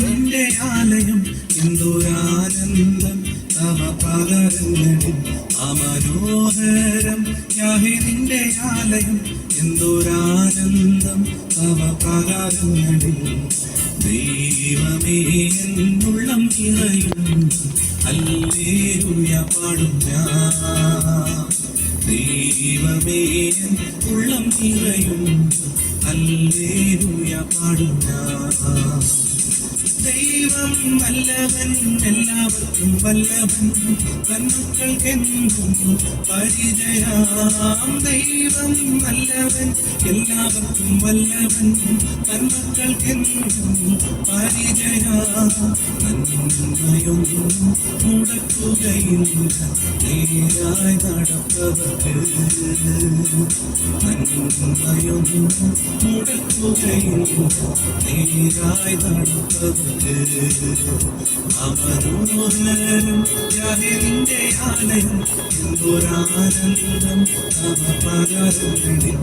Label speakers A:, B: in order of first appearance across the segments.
A: നിന്റെ ആലയം എന്തൊരാനന്ദം തവ പകരങ്ങളിൽ അമനോഹരം യാഹേ നിന്റെ ആലയം എന്തൊരാനന്ദം തവ പകരങ്ങളിൽ ദൈവമേ എന്നുള്ളം നിറയും ഹല്ലേലൂയ പാടും ഞാൻ ദൈവമേ ഉള്ളം നിറയും ഹല്ലേലൂയ പാടും ഞാൻ ദൈവം നല്ലവൻ എല്ലാവർക്കും വല്ലവൻ തന്മക്കൾക്കെന്നും പരിചയാം ദൈവം നല്ലവൻ എല്ലാവർക്കും വല്ലവൻ തന്മക്കൾക്കെന്നും പരിചയാം നന്മയൊന്നും മുടക്കുകയില്ല നേരായി നടപ്പവർക്ക് നന്മയൊന്നും മുടക്കുകയില്ല നേരായി നടപ്പവർക്ക് അമനോഹരം യാഹേ നിന്റെ ആലയം എന്തൊരാനന്ദം തവ പകരങ്ങളിൽ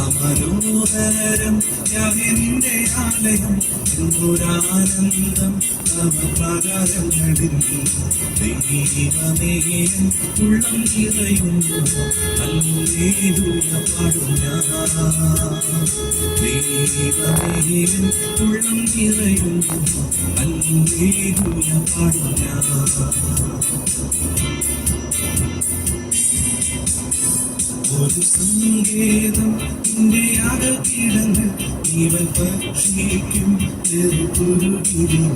A: അമനോഹരം യാഹേ നിന്റെ ആലയം എന്തൊരാനന്ദം തവ പകരങ്ങളിൽ ദൈവമേ ഉള്ളം നിറയുന്നു ഹല്ലേലൂയ പാടും ഞാൻ ദൈവമേ ഉള്ളം നിറയുന്നു ഹല്ലേലൂയ പാടും ഞാൻ ഒരു സങ്കേതം നിന്റെ അകക്കിടങ്ങൾ ജീവൻ ഭക്ഷിക്കും ചെറുകുരുകിരിയും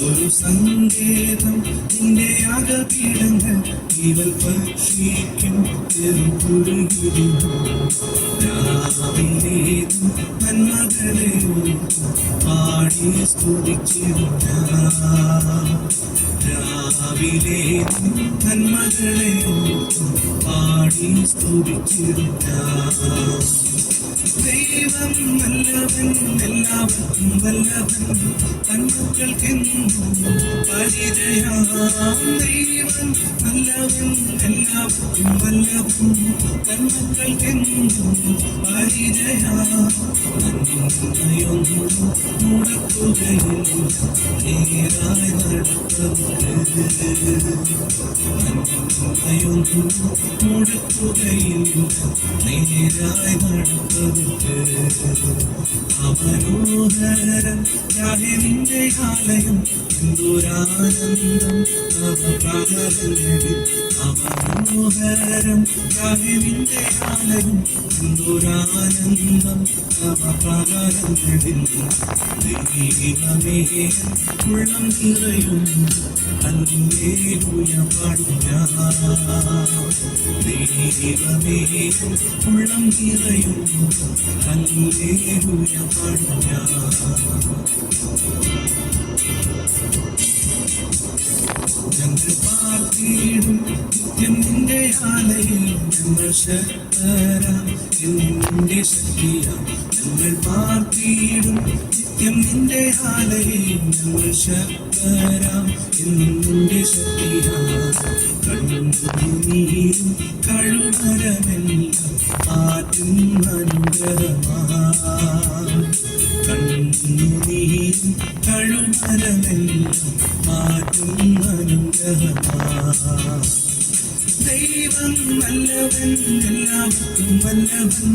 A: ഒരു സങ്കേതം നിന്റെ അകക്കിടങ്ങൾ ജീവൻ ഭക്ഷിക്കും ചെറുകുരുകിരിയും രാവിലേതും നന്മകളെ പാടി സ്തുതിച്ചിടും രാവിലേതും നന്മകളെ പാടി സ്തുതിച്ചിടും ദൈവം നല്ലവൻ എല്ലാവർക്കും വല്ലവൻ തന്മക്കൾക്കെന്നും പരിചയാം ദൈവം നല്ലവൻ എല്ലാവർക്കും വല്ലവൻ തന്മക്കൾക്കെന്നും പരിചയാം നന്മയൊന്നും മുടക്കുകയില്ല നേരായി നടപ്പവർക്ക് നന്മയൊന്നും മുടക്കുകയില്ല നേരായി നടപ്പവർക്ക് അമനോഹരം യാഹേ നിന്റെ ആലയം എന്തൊരാനന്ദം തവ പകരങ്ങളിൽ അമനോഹരം യാഹേ നിന്റെ ആലയം എന്തൊരാനന്ദം തവ പകരങ്ങളിൽ ദൈവമേ ഉള്ളം നിറയുന്നു ഹല്ലേലൂയ പാടും ഞാൻ ദൈവമേ ഉള്ളം നിറയുന്നു ഹല്ലേലൂയ പാടും ഞാൻ ഞങ്ങൾ പാർത്തിടും നിത്യം നിന്റെ ആലയിൽ ഞങ്ങൾ ശക്തരാം നിന്റെ ശക്തിയാം ഞങ്ങൾ പാർത്തിടും നിത്യം നിന്റെ ആലയിൽ ഞങ്ങൾ ശക്തരാം നിന്റെ ശക്തിയാം കണ്ണുനീരും കഴുമരമെല്ലാം ആറ്റും അനുഗ്രഹമായി കണ്ണുനീരും കഴുമരമെല്ലാം ആറ്റും അനുഗ്രഹമായി ദൈവം നല്ലവൻ എല്ലാവർക്കും വല്ലവൻ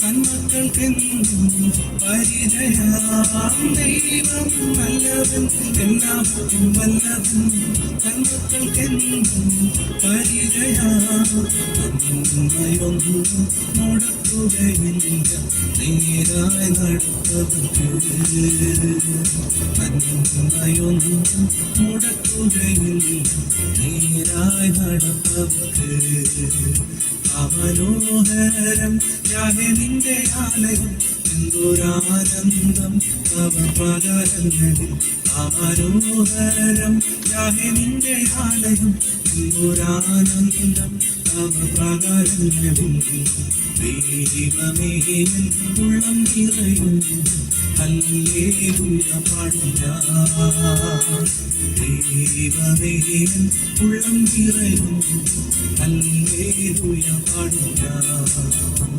A: തന്മക്കൾക്കെന്നും പരിചയാം ദൈവം നല്ലവൻ എല്ലാവർക്കും വല്ലവൻ തന്മക്കൾക്കെന്നും പരിചയാം നന്മയൊന്നും മുടക്കുകയില്ല നേരായി നടപ്പവർക്ക് നന്മയൊന്നും മുടക്കുകയില്ല നേരായി നടപ്പവർക്ക് അമനോഹരം യാഹേ നിന്റെ ആലയം എന്തൊരാനന്ദം തവ പകരങ്ങളിൽ അമനോഹരം യാഹേ നിന്റെ ആലയം എന്തൊരാനന്ദം തവ പകരങ്ങളിൽ ദൈവമേ ഉള്ളം നിറയുന്നു ഹല്ലേലൂയ പാടും ഞാൻ ദൈവമേ ഉള്ളം നിറയുന്നു ഹല്ലേലൂയ പാടും ഞാൻ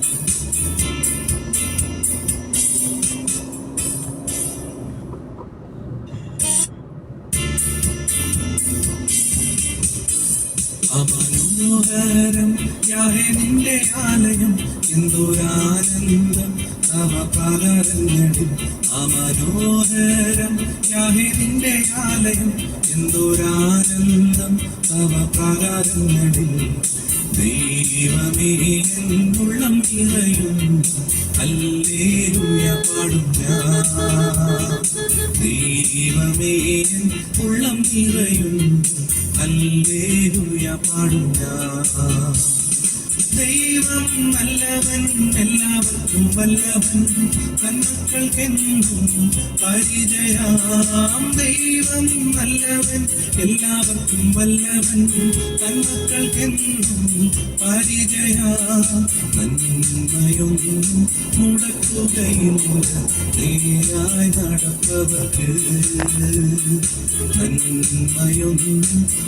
A: മനോഹരം യാഹേ നിന്റെ ആലയം എന്തൊരാനന്ദം തവ പ്രാകാരങ്ങളിൽ മനോഹരം യാഹേ നിന്റെ ആലയം എന്തൊരാനന്ദം തവ പ്രാകാരങ്ങളിൽ ദൈവമേ എന്നുള്ളം നിറയും ഹല്ലേലൂയ പാടും ഞാൻ ദൈവമേ ഉള്ളം നിറയും ഹല്ലേലൂയ പാടും ഞാൻ ദൈവം നല്ലവൻ എല്ലാവർക്കും വല്ലവൻ തന്മക്കൾക്കെന്നും പരിചയാം ദൈവം നല്ലവൻ എല്ലാവർക്കും വല്ലവൻ തന്മക്കൾക്കെന്നും പരിചയാം നന്മയൊന്നും മുടക്കുകയില്ല നേരായി നടപ്പവർക്ക് നന്മയൊന്നും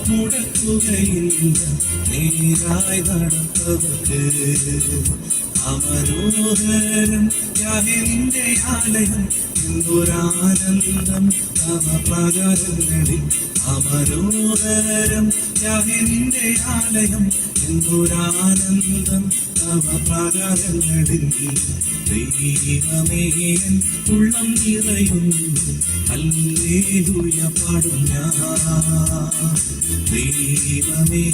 A: മുടക്കുകയില്ല നേരായി നടപ്പവർക്ക് മനോഹരം യാഹേ നിന്റെ ആലയം എന്തൊരാനന്ദം തവ പ്രാകാരങ്ങളിൽ മനോഹരം യാഹേ നിന്റെ ആലയം എന്തൊരാനന്ദം തവ പ്രാകാരങ്ങളിൽ ദൈവമേ ഉള്ളം നിറയുന്നു ഹല്ലേലൂയ പാടും ഞാൻ ദൈവമേ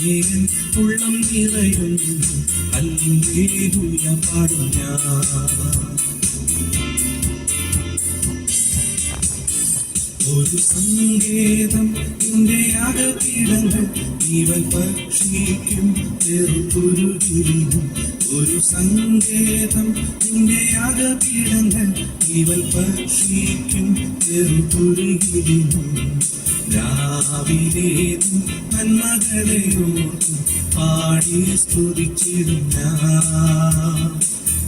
A: ഉള്ളം നിറയുന്നു ഹല്ലേലൂയ പാടും ഞാൻ ഒരു സങ്കേതം നിന്റെ യാഗപീഠങ്ങൾ ജീവൻ പക്ഷിക്കും ചെറുകുരുകിലും ഒരു സങ്കേതം നിന്റെ യാഗപീഠങ്ങൾ ജീവൻ പക്ഷിക്കും ചെറുകുരുകിലും രാവിലേതും നന്മകളെ ഓർത്തും പാടി സ്തുതിച്ചിടും ഞാൻ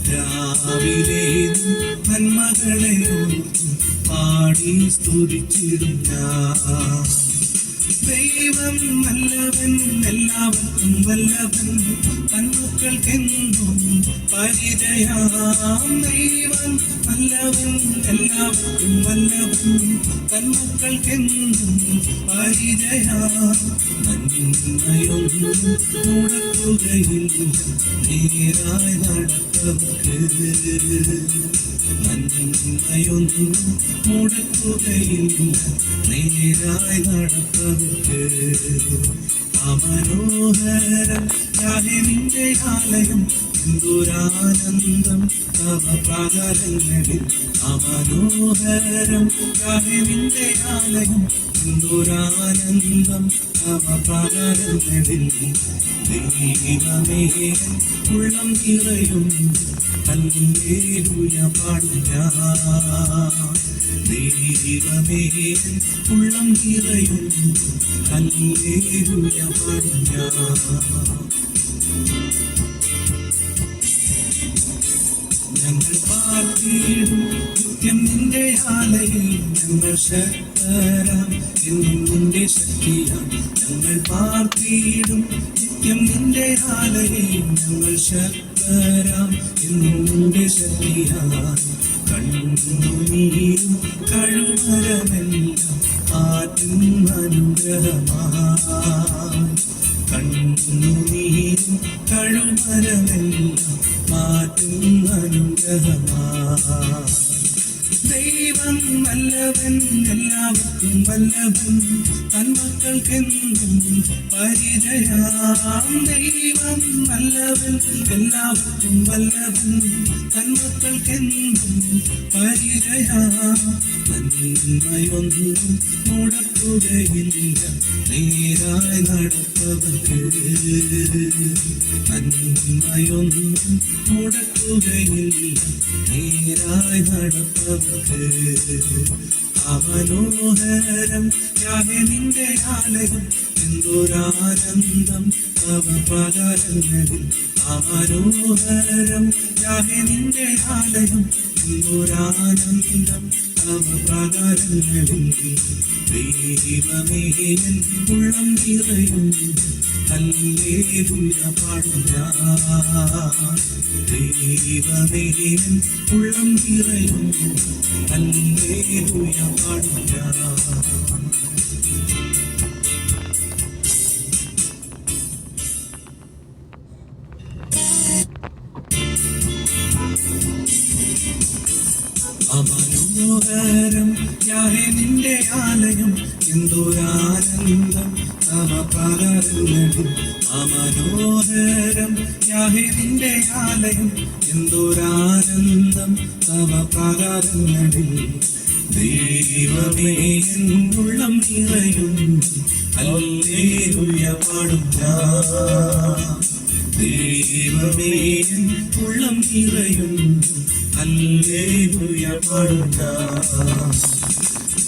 A: രാവിലേതും നന്മകളെ ഓർത്തും പാടി സ്തുതിച്ചിടും ഞാൻ ദൈവം നല്ലവൻ എല്ലാവർക്കും വല്ലവൻ തന്മക്കൾക്കെന്നും പരിചയാം ദൈവം നല്ലവൻ എല്ലാവർക്കും വല്ലവൻ തന്മക്കൾക്കെന്നും പരിചയാം നന്മയൊന്നും മുടക്കുകയില്ല നേരായി നടപ്പവർക്ക് നന്മയൊന്നും മുടക്കുകയില്ല നേരായി നടപ്പവർക്ക് മനോഹരം യാഹേ നിന്റെ ആലയം എന്തൊരാനന്ദം തവ പ്രാകാരങ്ങളിൽ മനോഹരം യാഹേ നിന്റെ ആലയം എന്തൊരാനന്ദം തവ പ്രാകാരങ്ങളിൽ ദൈവമേ ഉള്ളം നിറയും ഹല്ലേലൂയ പാടും ഞാൻ ദൈവമേ ഉള്ളം നിറയും ഹല്ലേലൂയ പാടും ഞാൻ ഞങ്ങൾ പാർത്തിടും നിത്യം നിന്റെ ആലയിൽ ഞങ്ങൾ ശക്തരാം എന്നും നിന്റെ ശക്തിയാം ഞങ്ങൾ പാർത്തിടും നിത്യം നിന്റെ ആലയിൽ ഞങ്ങൾ ശക്തരാം എന്നും നിന്റെ ശക്തിയാം കണ്ണുനീരും കഴുമരമെല്ലാം ആറ്റും അനുഗ്രഹമായി കണ്ണുനീരും കഴുമരമെല്ലാം മാറ്റും അനുഗ്രഹമായി ദൈവം നല്ലവൻ എല്ലാവർക്കും വല്ലവൻ തന്മക്കൾക്കെന്നും പരിചയാം ദൈവം നല്ലവൻ എല്ലാവർക്കും വല്ലവൻ തന്മക്കൾക്കെന്നും പരിചയാം നന്മയൊന്നും മുടക്കുകയില്ല നേരായി നടപ്പവർക്ക് നന്മയൊന്നും മുടക്കുകയില്ല നേരായി നടപ്പവർക്ക് മനോഹരം യാഹേ നിന്റെ ആലയം എന്തൊരാനന്ദം തവ പ്രാകാരങ്ങളിൽ മനോഹരം യാഹേ നിന്റെ ആലയം എന്തൊരാനന്ദം തവ പ്രാകാരങ്ങളിൽ ദൈവമേ ഉള്ളം നിറയും ഹല്ലേലൂയ പാടും ഞാൻ ദൈവമേ ഉള്ളം നിറയും ഹല്ലേലൂയ പാടും ഞാൻ മനോഹരം യാഹേ നിന്റെ ആലയം എന്തൊരാനന്ദം തവ പ്രാകാരങ്ങളിൽ മനോഹരം യാഹേ നിന്റെ ആലയം എന്തൊരാനന്ദം തവ പ്രാകാരങ്ങളിൽ ദൈവമേ എന്നുള്ളം നിറയും ഹല്ലേലൂയ പാടും ഞാൻ ദൈവമേ ഉള്ളം നിറയും ഹല്ലേലൂയ പാടും ഞാൻ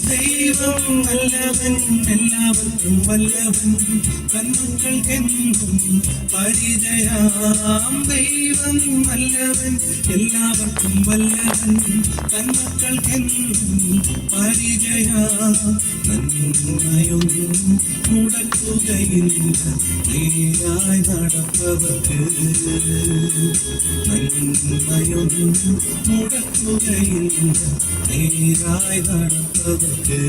A: ദൈവം വല്ലവൻ എല്ലാവർക്കും വല്ലവൻ തന്മക്കൾക്കെന്നും പരിചയാം ദൈവം വല്ലവൻ എല്ലാവർക്കും വല്ലവൻ തന്മക്കൾക്കെന്നും പരിചയാം നന്മയൊന്നും മുടക്കുകയില്ല നേരായി നടപ്പവർക്ക് നന്മയൊന്നും മുടക്കുകയില്ല നേരായി നടപ്പവർക്ക്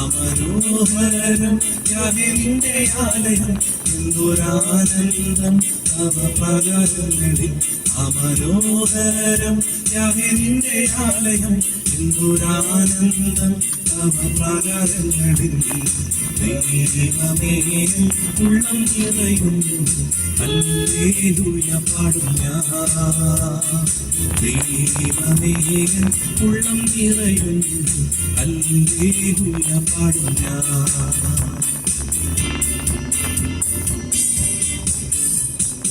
A: മനോഹരം യാഹേ നിന്റെ ആലയം എന്തൊരാനന്ദം തവ പ്രാകാരങ്ങളിൽ മനോഹരം യാഹേ നിന്റെ ആലയം എന്തൊരാനന്ദം തവ പ്രാകാരങ്ങളിൽ ദൈവമേ ഉള്ളം നിറയും ഹല്ലേലൂയ പാടും ഞാൻ ദൈവമേ ഉള്ളം നിറയും ഹല്ലേലൂയ പാടും ഞാൻ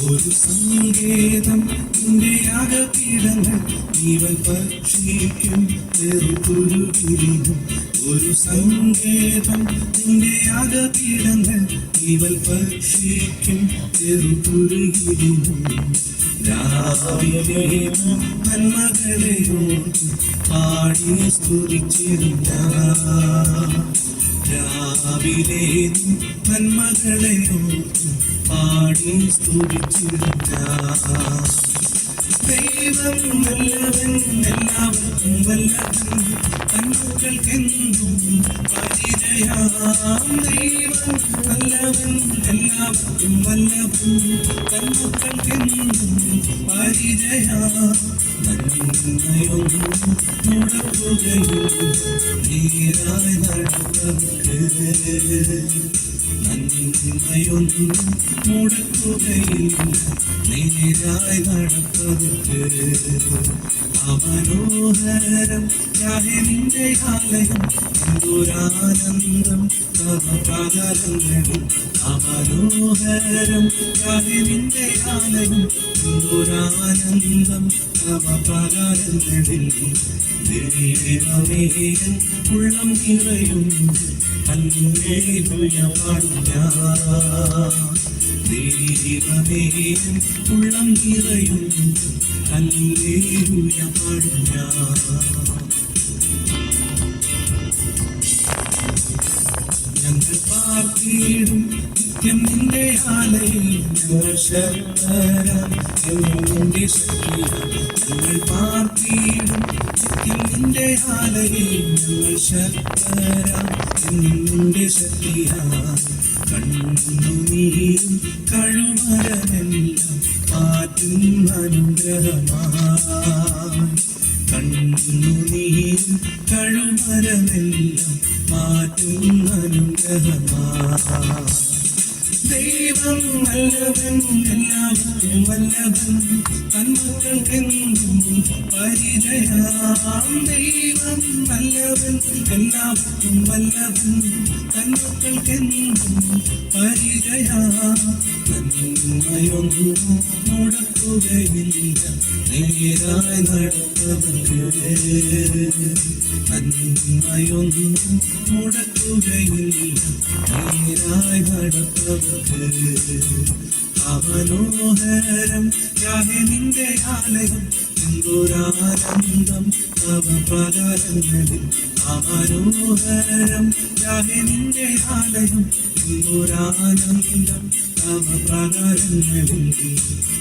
A: ഒരു സങ്കേതം നിന്റെ യാഗപീഠങ്ങൾ ജീവൻ ഭക്ഷിക്കും ചെറുകുരുകിരിയും ഒരു സങ്കേതം നിന്റെ യാഗപീഠങ്ങൾ ജീവൻ ഭക്ഷിക്കും ചെറുകുരുകിരിയും രാവിലെ നന്മകളെയോർത്ത് പാടി സ്തുതിച്ചിടും ഞാൻ രാവിലെ നന്മകളെയോർത്ത് പാടി സ്തുതിച്ചിടും ഞാൻ ദൈവം വല്ലവൻ എല്ലാവർക്കും വല്ലവൻ തന്മക്കൾക്കെന്നും പരിചയാം ദൈവം വല്ലവൻ എല്ലാവർക്കും വല്ലവൻ തന്മക്കൾക്കെന്നും പരിചയാം നന്മയൊന്നും മുടക്കുകയില്ല നേരായി നടപ്പവർക്ക് നന്മയൊന്നും മുടക്കുകയില്ല നേരായി നടപ്പവർക്ക് മനോഹരം യാഹേ നിന്റെ ആലയം എന്തൊരാനന്ദം തവ പ്രാകാരങ്ങളിൽ മനോഹരം യാഹേ നിന്റെ ആലയം എന്തൊരാനന്ദം തവ പ്രാകാരങ്ങളിൽ ദൈവമേ ഉള്ളം നിറയും ഹല്ലേലൂയ പാടും ഞാൻ ദൈവമേ ഉള്ളം നിറയും ഹല്ലേലൂയ പാടും ഞാൻ ഞങ്ങൾ പാർത്തിടും നിത്യം നിന്റെ ആലയിൽ ഞങ്ങൾ ശക്തരാം നിന്റെ ശക്തി ഞങ്ങൾ പാർത്തിടും നിത്യം നിന്റെ ആലയിൽ ഞങ്ങൾ ശക്തരാം നിന്റെ ശക്തിയാൽ കണ്ണുനീരും കഴുമരമെല്ലാം മാറ്റും അനുഗ്രഹമായി കണ്ണുനീരും കഴുമരമെല്ലാം മാറ്റും അനുഗ്രഹമായി ദൈവം വല്ലവൻ എല്ലാവർക്കും വല്ലവൻ തന്മക്കൾക്കെന്നും പരിചയാം ദൈവം വല്ലവൻ എല്ലാവർക്കും വല്ലവൻ തന്മക്കൾക്കെന്നും പരിചയാം നന്മയൊന്നും മുടക്കുകയില്ല നേരായി നടപ്പവർക്ക് നന്മയൊന്നും മുടക്കുകയില്ല നേരായി നടപ്പവർക്ക് മനോഹരം യാഹേ നിന്റെ ആലയം എന്തൊരാനന്ദം തവ പ്രാകാരങ്ങളിൽ മനോഹരം യാഹേ നിന്റെ ആലയം എന്തൊരാനന്ദം തവ പ്രാകാരങ്ങളിൽ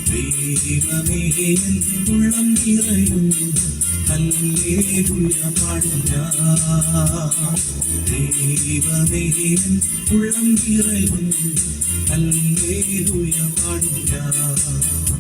A: ദൈവമേ ഉള്ളം നിറയും ഹല്ലേലൂയ പാടും ഞാൻ ദൈവമേ ഉള്ളം നിറയും ഹല്ലേലൂയ പാടും ഞാൻ